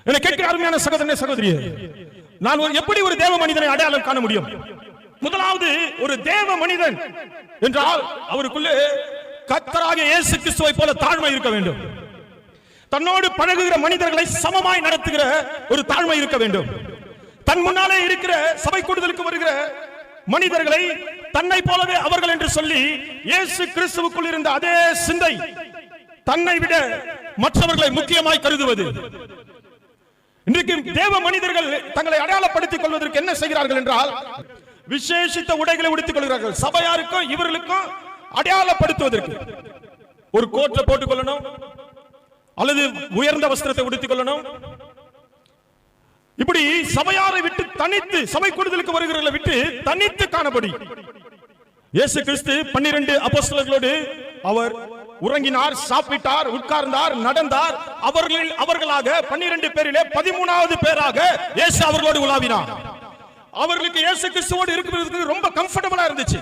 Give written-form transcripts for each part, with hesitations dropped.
என்னை கேட்கிற அருமையான சகோதரனே சகோதரியே, நான் எப்படி ஒரு தேவ மனிதனை அடையாளம் காண முடியும்? முதலாவது, ஒரு தேவ மனிதன் என்றால் அவருக்குள்ளே கர்த்தராகிய இயேசு கிறிஸ்துவை போல தாழ்மை இருக்க வேண்டும். தன்னோடு பழகுகிற மனிதர்களை சமமாய் நடத்துகிற ஒரு தாழ்மை இருக்க வேண்டும். தன் முன்னாலே இருக்கிற சபை கூடுதலுக்கு வருகிற மனிதர்களை தன்னை போலவே அவர்கள் என்று சொல்லி இயேசு கிறிஸ்துவுக்குள் இருந்த அதே சிந்தை, தன்னை விட மற்றவர்களை முக்கியமாய் கருதுவது. இன்றைக்கு தேவ மனிதர்கள் தங்களை அடையாளப்படுத்திக் கொள்வதற்கு என்ன செய்கிறார்கள் என்றால், விசேஷித்த உடைகளை உடுத்திக் கொள்கிறார்கள். சபையாருக்கும் இவர்களுக்கும் அடையாளப்படுத்துவதற்கு ஒரு கோட்டை போட்டுக் கொள்ளணும், அல்லது உயர்ந்த வஸ்திரத்தை உடுத்திக் கொள்ளணும். இப்படி சபையாரை விட்டு தனித்து, சபை கூடுதலுக்கு வருகிறவர்களை விட்டு தனித்து காணபடி இயேசு கிறிஸ்து 12 அப்போஸ்தலர்களோடு அவர் உறங்கினார், சாப்பிட்டார், உட்கார்ந்தார், நடந்தார். அவர்களாக 12 பேரிலே 13வது பேராக இயேசு அவர்களோடு உலாவினார். அவர்களுக்கு இயேசு கிறிஸ்துவோடு இருக்கிறதுக்கு ரொம்ப கம்ஃபர்டபிளா இருந்துச்சு.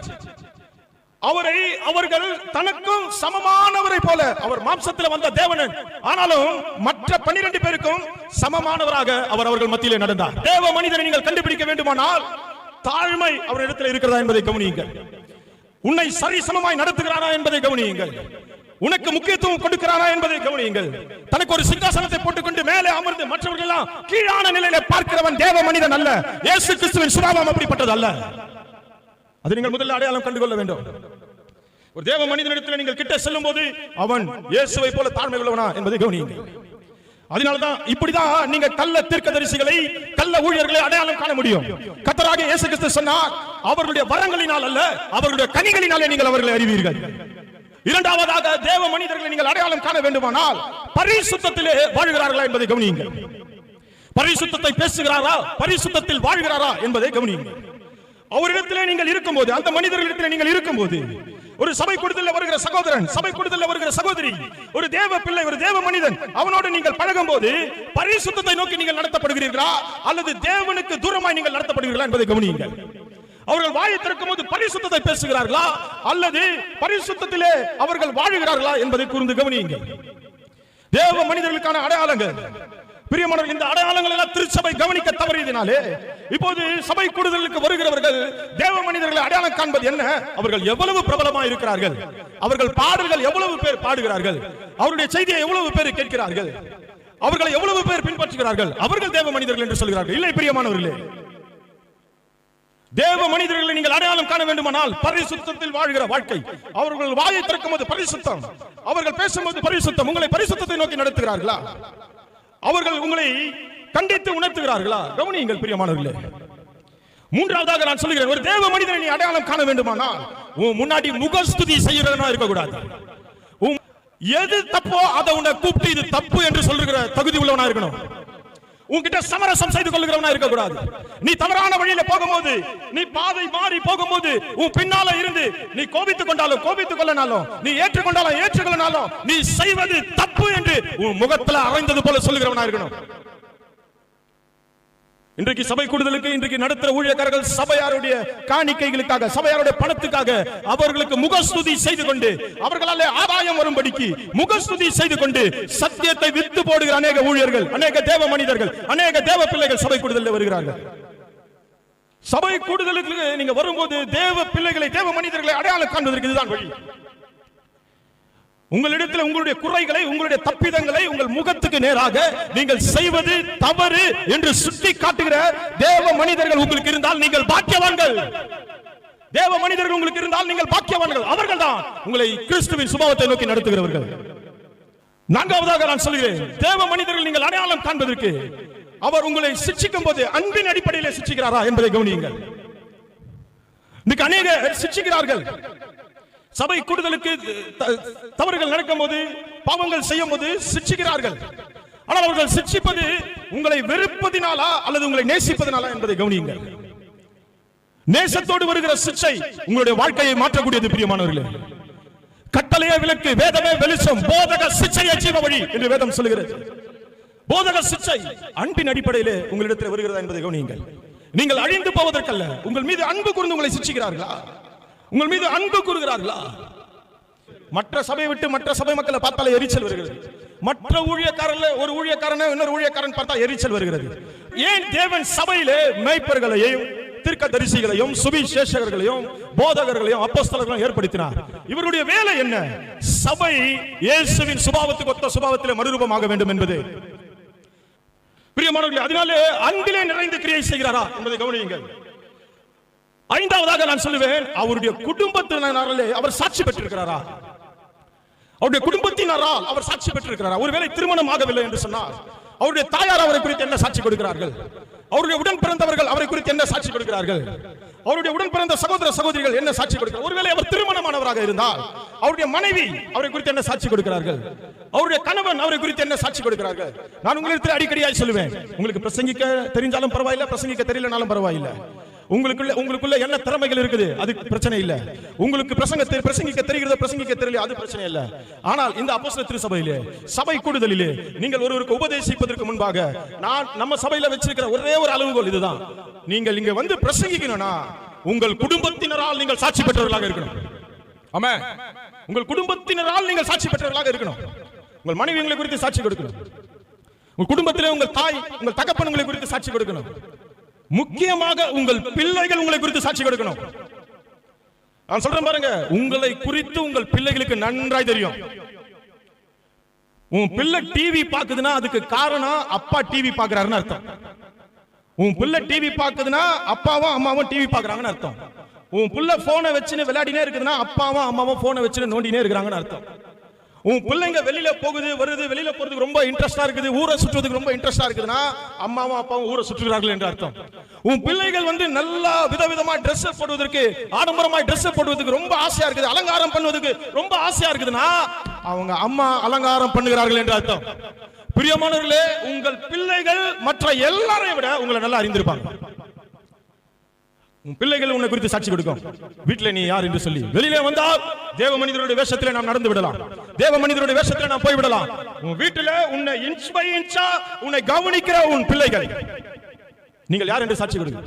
அவர்கள் தனக்கும் சமமானவரை போல, அவர் மாம்சத்தில் வந்த தேவனன், ஆனாலும் மற்ற 12 பேருக்கும் சமமானவராக அவர்கள் மத்தியிலே நடந்தார். தேவ மனிதனை நீங்கள் கண்டுபிடிக்க வேண்டுமானால் தாழ்மை அவரிடத்தில் இருக்கிறதா என்பதை கவனியுங்கள். உன்னை சரிசமமாய் நடத்துகிறாரா என்பதை கவனியுங்கள். உனக்கு முக்கியத்துவம் கொடுக்கிறாரா என்பதை கவனியுங்கள். தனக்கு ஒரு சிங்காசனத்தை போட்டுக்கொண்டு மேலே அமர்ந்து மற்றவர்கள் எல்லாம் கீழான நிலையில பார்க்கிறவன் தேவ மனிதன் அல்ல. இயேசு கிறிஸ்துவின் சுபாவம் அப்படிப்பட்டது அல்ல. அதை நீங்கள் முதல்ல அடையாளம் கண்டுகொள்ள வேண்டும். ஒரு தேவ மனிதனிடத்தில் நீங்கள் கிட்ட செல்லும் போது அவன் இயேசுவை போல தாழ்மை உள்ளவனா என்பதை கவனியுங்கள். அதனால்தான் இப்படிதான் நீங்க கள்ள தீர்க்கதரிசிகளை, கள்ள ஊழியர்களை அடையாளம் காண முடியும். கர்த்தராகிய இயேசு கிறிஸ்து சொன்னார், அவர்களுடைய வரங்களினால் அல்ல, அவர்களுடைய கனிகளினாலே நீங்கள் அவர்களை அறிவீர்கள். இரண்டாவதாக, தேவ மனிதர்களை நீங்கள் அடையாளம் காண வேண்டுமானால் பரிசுத்தத்திலே வாழ்கிறார்களா என்பதை கவனியுங்கள். பரிசுத்தத்தை பேசுகிறாரா, பரிசுத்தத்தில் வாழ்கிறாரா என்பதை கவனியுங்கள். அவரிடத்திலே நீங்கள் இருக்கும்போது, அந்த மனிதர்களிடத்திலே நீங்கள் இருக்கும்போது, ஒரு சபை கூடுதலில் வருகிற சகோதரன், சபை கூடுதலில் வருகிற சகோதரி, ஒரு தேவ பிள்ளை, ஒரு தேவ மனிதன், அவனோடு நீங்கள் பழகும் போது பரிசுத்தத்தை நோக்கி நீங்கள் நடத்தப்படுகிறீர்களா, அல்லது தேவனுக்கு தூரமாய் நீங்கள் நடத்தப்படுகிறீர்களா என்பதை கவனியுங்கள். அவர்கள் வாயை திறக்கும் போது பரிசுத்தத்தை பேசுகிறார்களா, அல்லது பரிசுத்தத்திலே அவர்கள் வாழுகிறார்களா என்பதை கூர்ந்து கவனியுங்கள். தேவ மனிதர்களுக்கான அடையாளங்கள், பிரியமானவர்கள், இந்த அடையாளங்கள் எல்லாம் திருச்சபை கவனிக்க தவறியதினாலே இப்போது சபை கூடுதலுக்கு வருகிறவர்கள் தேவ மனிதர்களை அடையாளம் காண்பது என்ன? அவர்கள் எவ்வளவு பிரபலமாக இருக்கிறார்கள், அவர்கள் பாடல்கள் எவ்வளவு பேர் பாடுகிறார்கள், அவருடைய செய்தியை எவ்வளவு பேர் கேட்கிறார்கள், அவர்களை எவ்வளவு பேர் பின்பற்றுகிறார்கள், அவர்கள் தேவ மனிதர்கள் என்று சொல்கிறார்கள். இல்லை பிரியமானவர்களே, தேவ மனிதர்களை நீங்கள் அடையாளம் காண வேண்டுமானால் பரிசுத்தத்தில் வாழ்கிற வாழ்க்கை. அவர்கள் வாயை திறக்கும் போது பரிசுத்தம், அவர்கள் பேசும்போது பரிசுத்தம். உங்களை பரிசுத்தத்தை நோக்கி நடத்துகிறார்களா? அவர்கள் உங்களை கண்டித்து உணர்த்துகிறார்களா? கவனியுங்கள் பிரியமானவர்களே. மூன்றாவதாக நான் சொல்கிறேன், ஒரு தேவ மனிதனை நீ அடையாளம் காண வேண்டுமானால் முன்னாடி முகஸ்துதி செய்யறவனா இருக்கக்கூடாது. எது தப்போ அதை உன்னை கூப்பிட்டு இது தப்பு என்று சொல்லுகிற தகுதி உள்ளவனா இருக்கணும். உன்கிட்ட சமரசம் செய்து கொள்ளுகிறவனா இருக்கக்கூடாது. நீ தவறான வழியில போகும்போது, நீ பாதை மாறி போகும்போது உன் பின்னால இருந்து நீ கோபித்துக் கொண்டாலும் கோபித்துக் கொள்ளனாலும், நீ ஏற்றுக்கொண்டாலும் ஏற்றுக்கொள்ளனாலும் நீ செய்வது தப்பு என்று உன் முகத்துல அறைந்தது போல சொல்லுகிறவனா இருக்கணும். இன்றைக்கு சபை கூடுதலுக்கு இன்றைக்கு நடத்துற ஊழியக்காரர்கள் சபையாருடைய காணிக்கைகளுக்காக, சபையாருடைய பணத்துக்காக அவர்களுக்கு முகஸ்துதி செய்து கொண்டு, அவர்களாலே ஆதாயம் வரும்படிக்கு முகஸ்துதி செய்து கொண்டு சத்தியத்தை வித்து போடுகிற அநேக ஊழியர்கள், அநேக தேவ மனிதர்கள், அநேக தேவ பிள்ளைகள் சபை கூடுதலில் வருகிறார்கள். சபை கூடுதலுக்கு நீங்க வரும்போது தேவ பிள்ளைகளை, தேவ மனிதர்களை அடையாளம் காண்பதற்கு இதுதான் வழி. உங்களிடத்தில் உங்களுடைய குறைகளை, உங்களுடைய தப்பிதங்களை உங்கள் முகத்துக்கு நேராக நீங்கள் செய்வது தவறு என்று சுட்டி காட்டுகிற தேவ மனிதர்கள் உங்களுக்கு இருந்தால் நீங்கள் பாக்கியவான்கள். தேவ மனிதர்கள் உங்களுக்கு இருந்தால் நீங்கள் பாக்கியவான்கள். அவர்கள் தான் உங்களை கிறிஸ்துவின் சுபாவத்தை நோக்கி நடத்துகிறவர்கள். நான்காவதாக நான் சொல்கிறேன், தேவ மனிதர்கள் நீங்கள் அடையாளம் காண்பதற்கு அவர் உங்களை சிட்சிக்கும் போது அன்பின் அடிப்படையில் சிட்சிக்கிறாரா என்பதை கவனியுங்கள். இன்னைக்கு அநேக சிட்சிக்கிறார்கள். சபை கூடுதலுக்கு தவறுகள் நடக்கும் போது, பாவங்கள் செய்யும் போது சிட்சிக்கிறார்கள். ஆனால் அவர்கள் சிட்சிப்பது உங்களை வெறுப்பதினாலா அல்லது உங்களை நேசிப்பதினாலா என்பதை கவனியுங்கள். நேசத்தோடு வருகிற சிட்சை உங்களுடைய வாழ்க்கையை மாற்றக்கூடியது பிரியமானவர்களே. கட்டளையே விளக்கு, வேதமே வெளிச்சம், போதக சிட்சையே ஜீவ வழி என்று வேதம் சொல்கிறது. போதக சிட்சை அன்பின் அடிப்படையிலே உங்களிடத்தில் வருகிறதா என்பதை கவனியுங்கள். நீங்கள் அழிந்து போவதற்கல்ல, உங்கள் மீது அன்பு கூர்ந்து உங்களை சிட்சிக்கிறார்களா, உங்கள் மீது அன்பு கூறுகிறார்களா? மற்ற சபையை விட்டு மற்ற சபை மக்களை பார்த்தாலே எரிச்சல் வருகிறது. மற்ற ஊழியக்காரர்ல ஒரு ஊழியக்காரனை இன்னொரு ஊழியக்காரன் பார்த்தா எரிச்சல் வருகிறது. ஏன் தேவன் சபையிலே மேய்ப்பர்களையும் தீர்க்கதரிசிகளையும் சுவிசேஷகர்களையும் போதகர்களையும் அப்போஸ்தலர்களையும் ஏற்படுத்தினார்? இவருடைய வேலை என்ன? சபை இயேசுவின் சுபாவத்துக்கு ஒத்த சுபாவத்திலே மறுரூபமாக வேண்டும் என்பது. பிரியமானவர்களே, அதனாலே அன்பிலே நிறைந்து கிரியை செய்கிறாரா என்பதை கவனியுங்கள். ஐந்தாவதாக நான் சொல்லுவேன், அவருடைய குடும்பத்தினராலே அவர் சாட்சி பெற்றிருக்கிறாரா? அவருடைய குடும்பத்தினரால் அவர் சாட்சி பெற்றிருக்கிறாரா? ஒருவேளை திருமணம் ஆகவில்லை என்று சொன்னால் அவருடைய தாயார் அவரை குறித்து என்ன சாட்சி கொடுக்கிறார்கள்? அவருடைய உடன் பிறந்தவர்கள் அவரை குறித்து என்ன சாட்சி கொடுக்கிறார்கள்? அவருடைய உடன் பிறந்த சகோதர சகோதரிகள் என்ன சாட்சி கொடுக்கிறார்கள்? ஒருவேளை அவர் திருமணமானவராக இருந்தால் அவருடைய மனைவி அவரை குறித்து என்ன சாட்சி கொடுக்கிறார்கள்? அவருடைய கணவன் அவரை குறித்து என்ன சாட்சி கொடுக்கிறார்கள்? நான் உங்களுக்கு அடிக்கடியாய் சொல்லுவேன், உங்களுக்கு பிரசங்கிக்க தெரிஞ்சாலும் பரவாயில்லை, பிரசங்கிக்க தெரியலனாலும் பரவாயில்லை. உங்களுக்குள்ள என்ன திறமைகள் இருக்குது அது பிரச்சனை இல்ல. உங்களுக்கு பிரசங்கிக்க தெரிகிறது, பிரசங்கிக்க தெரியல, அது பிரச்சனை இல்ல. ஆனால் இந்த அப்போஸ்தல திருச்சபையிலே, சபை கூடுதலிலே நீங்கள் ஒருவருக்கு உபதேசிப்பதற்கு முன்பாக நம்ம சபையில வச்சிருக்கிற ஒரே ஒரு அளவுகோல் இதுதான். நீங்கள் இங்க வந்து பிரசங்கிக்கணும்னா உங்கள் குடும்பத்தினரால் நீங்கள் சாட்சி பெற்றவர்களாக இருக்கணும். ஆமா, உங்கள் குடும்பத்தினரால் நீங்கள் சாட்சி பெற்றவர்களாக இருக்கணும். உங்கள் மனைவி உங்களை குறித்து சாட்சி கொடுக்கணும். உங்கள் குடும்பத்திலே உங்கள் தாய் உங்கள் தகப்பன் உங்களை குறித்து சாட்சி கொடுக்கணும். முக்கியமாக உங்கள் பிள்ளைகள் உங்களை குறித்து சாட்சி கொடுக்கணும். நான் சொல்றேன் பாருங்க, உங்களை குறித்து உங்கள் பிள்ளைகளுக்கு நன்றாய் தெரியும். உன் பிள்ளை டிவி பாக்குதுன்னா அதுக்கு காரணம் அப்பா டிவி பாக்குறாருன்னு அர்த்தம். உன் பிள்ளை டிவி பாக்குதுன்னா அப்பாவும் அம்மாவும் டிவி பாக்குறாங்கன்னு அர்த்தம். உன் பிள்ளை போனை வச்சுன்னு விளையாடினே இருக்குதுன்னா அப்பாவும் அம்மாவும் போனை வச்சுன்னு நோண்டினே இருக்கிறாங்கன்னு அர்த்தம். உன் பிள்ளைங்க வெளியில போகுது வருது, வெளியில போறதுக்கு ரொம்ப இன்ட்ரெஸ்டா இருக்குது, ஊரை சுற்றுறதுக்கு ரொம்ப இன்ட்ரெஸ்டா இருக்குதுன்னா அம்மாவும் அப்பாவும் ஊரை சுற்றுகிறார்கள் என்று அர்த்தம். உன் பிள்ளைகள் வந்து நல்லா விதவிதமா ட்ரெஸ் போடுவதற்கு, ஆடம்பரமா ட்ரெஸ் போடுவதற்கு ரொம்ப ஆசையா இருக்குது, அலங்காரம் பண்ணுவதற்கு ரொம்ப ஆசையா இருக்குதுன்னா அவங்க அம்மா அலங்காரம் பண்ணுகிறார்கள் என்று அர்த்தம். பிரியமானவர்களே, உங்கள் பிள்ளைகள் மற்ற எல்லாரையும் விட உங்களை நல்லா அறிந்திருப்பாங்க. உன் பிள்ளைகள் உன்னை குறித்து சாட்சி கொடுக்கும். வீட்டில் நீ யார் என்று சொல்லி வெளியிலே வந்தால் தேவ மனிதருடைய வேஷத்திலே நாம் நடந்து விடலாம், தேவ மனிதருடைய வேஷத்திலே நாம் போய் விடலாம். உன் வீட்டிலே உன்னை இன்ச் பை இன்ச்சா உன்னை கவனிக்கிற உன் பிள்ளைகள் நீங்கள் யார் என்று சாட்சி கொடுங்க.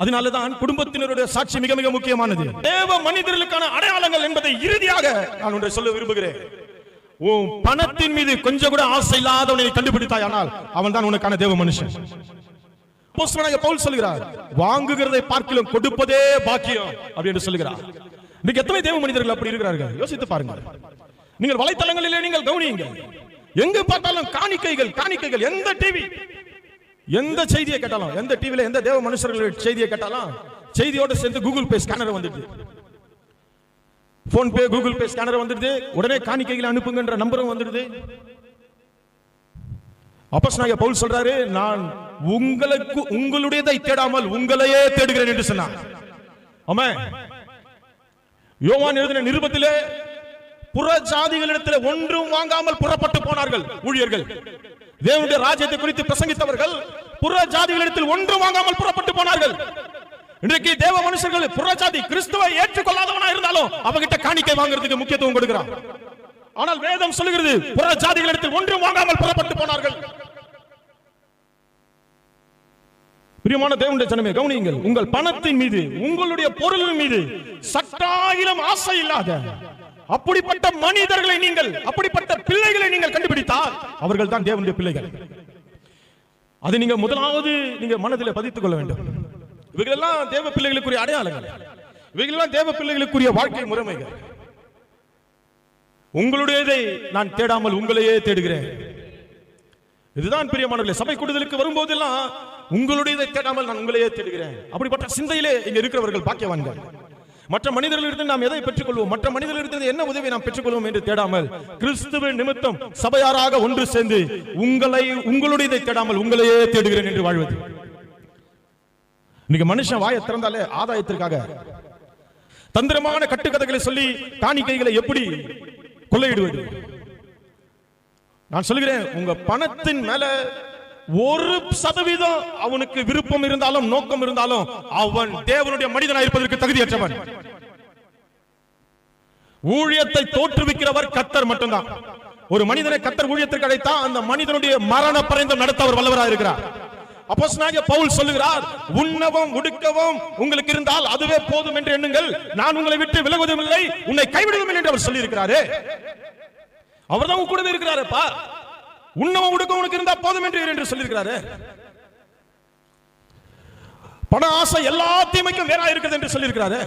அதனாலதான் குடும்பத்தினருடைய சாட்சி மிக மிக முக்கியமானது. தேவ மனிதர்களுக்கான அடையாளங்கள் என்பதை இறுதியாக நான் ஒன்றை சொல்ல விரும்புகிறேன். உன் பணத்தின் மீது கொஞ்சம் கூட ஆசை இல்லாதவனை கண்டுபிடித்தாயானால் அவன் தான் உனக்கான தேவ மனுஷன். பவுல் சொல்கிறார், வாங்குகிறதை பார்க்கிலும் கொடுப்பதே பாக்கியம் அப்படி என்று சொல்கிறார். இன்னைக்கு எத்தனை தேவ மனிதர்கள் அப்படி இருக்கிறார்கள் யோசித்து பாருங்க. நீங்கள் வலைத்தளங்களிலே நீங்கள் கவனியுங்க, எங்க பார்த்தாலும் காணிக்கைகள் காணிக்கைகள். எந்த டிவி எந்த செய்தியை கேட்டாலும், எந்த டிவில எந்த தேவ மனுஷர்கள் செய்தியை கேட்டாலும் செய்தியோட சேர்ந்து கூகுள் பே ஸ்கேனர் வந்துடுது, phone Pay Google Pay scanner வந்துடுது, உடனே காணிக்கைகளை அனுப்புங்கன்ற நம்பரும் வந்துடுது. அப்போஸ்தலனாகிய பவுல் சொல்றாரு, நான் உங்களுக்கு உங்களுடையதை தேடாமல் உங்களையே தேடுகிறேன் என்று சொன்னார். ஆமென். யோவான் எழுதின நிருபத்திலே புற ஜாதிகளிடத்தில் ஒன்றும் வாங்காமல் புறப்பட்டு போனார்கள் ஊழியர்கள். தேவனுடைய ராஜ்யத்தை குறித்து பிரசங்கித்தவர்கள் புற ஜாதிகளிடத்தில் ஒன்றும் வாங்காமல் புறப்பட்டு போனார்கள். இன்றைக்கு தேவ மனுஷர்கள் புற ஜாதி கிறிஸ்துவை ஏற்றுக்கொள்ளாதவனா இருந்தாலும் அவங்கிட்ட காணிக்கை வாங்குறதுக்கு முக்கியத்துவம் கொடுக்கிறான். ஆனால் வேதம் சொல்லுகிறது, புற ஜாதிகளிடத்தில் ஒன்றும் வாங்காமல் புறப்பட்டு போனார்கள். பிரியமான தேவனுடைய ஜனமே, கவனியுங்கள், உங்கள் பணத்தின் மீது உங்களுடைய பொருளின் மீது சட்டாயிலும் ஆசை இல்லாத அப்படிப்பட்ட மனிதர்களை நீங்கள், அப்படிப்பட்ட பிள்ளைகளை நீங்கள் கண்டுபிடித்தால் அவர்கள் தான் தேவனுடைய பிள்ளைகள். அதை நீங்க முதலாவது நீங்க மனதில் பதித்துக் கொள்ள வேண்டும். இவைகளெல்லாம் தேவ பிள்ளைகளுக்குரிய அடையாளங்கள், இவைகளெல்லாம் தேவ பிள்ளைகளுக்குரிய வாழ்க்கை முறைமைகள். உங்களுடையதை நான் தேடாமல் உங்களையே தேடுகிறேன். இதுதான் பிரியமானவர்களே, சபை கூடுதலுக்கு வரும்போதெல்லாம் உங்களுடையதை தேடாமல் நான் உங்களையே தேடுகிறேன். அப்படிப்பட்ட சிந்தையிலே இங்க இருக்கிறவர்கள் பாக்கியவான்கள். மற்ற மனிதர்களிடத்தில் நாம் எதை பெற்றுக்கொள்வோம், மற்ற மனிதர்களிடத்தில் என்ன உதவி நாம் பெற்றுக்கொள்வோம் என்று தேடாமல் கிறிஸ்துவின் நிமித்தம் சபையாராக ஒன்று சேர்ந்து உங்களுடையதை தேடாமல் உங்களையே தேடுகிறேன் என்று வாழ்வது. இன்னைக்கு மனுஷன் வாயை திறந்தாலே ஆதாயத்திற்காக தந்திரமான கட்டுக்கதைகளை சொல்லி காணிக்கைகளை எப்படி கொள்ளையிடுவது. நான் சொல்கிறேன், உங்க பணத்தின் மேல 1% அவனுக்கு விருப்பம் இருந்தாலும் நோக்கம் இருந்தாலும் அவன் தேவனுடைய மனிதனாக இருப்பதற்கு தகுதியற்றவன். ஊழியத்தை தோற்றுவிக்கிறவர் கர்த்தர் மட்டும்தான். ஒரு மனிதனை கர்த்தர் ஊழியத்திற்கு அழைத்தா அந்த மனிதனுடைய மரண பரியந்தம் நடத்த அவர் வல்லவராக இருக்கிறார். அப்போஸ்தலனாகிய பவுல் சொல்லுகிறார், உண்ணவும் உடுக்கவும் உங்களுக்கு இருந்தால் அதுவே போதும் என்று எண்ணுங்கள், நான் உங்களை விட்டு விலகுவதும் இல்லை, உன்னை கைவிடுவதும் இல்லை என்று அவர் சொல்லி இருக்கிறாரு. அவர்தான் கூடவே இருக்கிறாருப்பா. உண்ணவும் உடுக்க உனக்கு இருந்தா போதும் என்று சொல்லியிருக்கிறாரு. பண ஆசை எல்லா தீமைக்கும் வேறா இருக்கிறது என்று சொல்லியிருக்கிறாரு.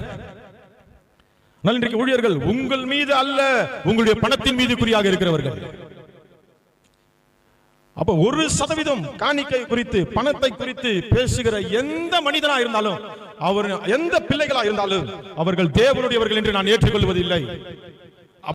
இன்றைக்கு ஊழியர்கள் உங்கள் மீது அல்ல, உங்களுடைய பணத்தின் மீது குறியாக இருக்கிறவர்கள். அப்ப 1% காணிக்கை குறித்து, பணத்தை குறித்து பேசுகிற எந்த மனிதனா இருந்தாலும், அவர் எந்த பிள்ளைகளா இருந்தாலும், அவர்கள் தேவனுடையவர்கள் என்று நான் ஏற்றுக்கொள்வதில்லை.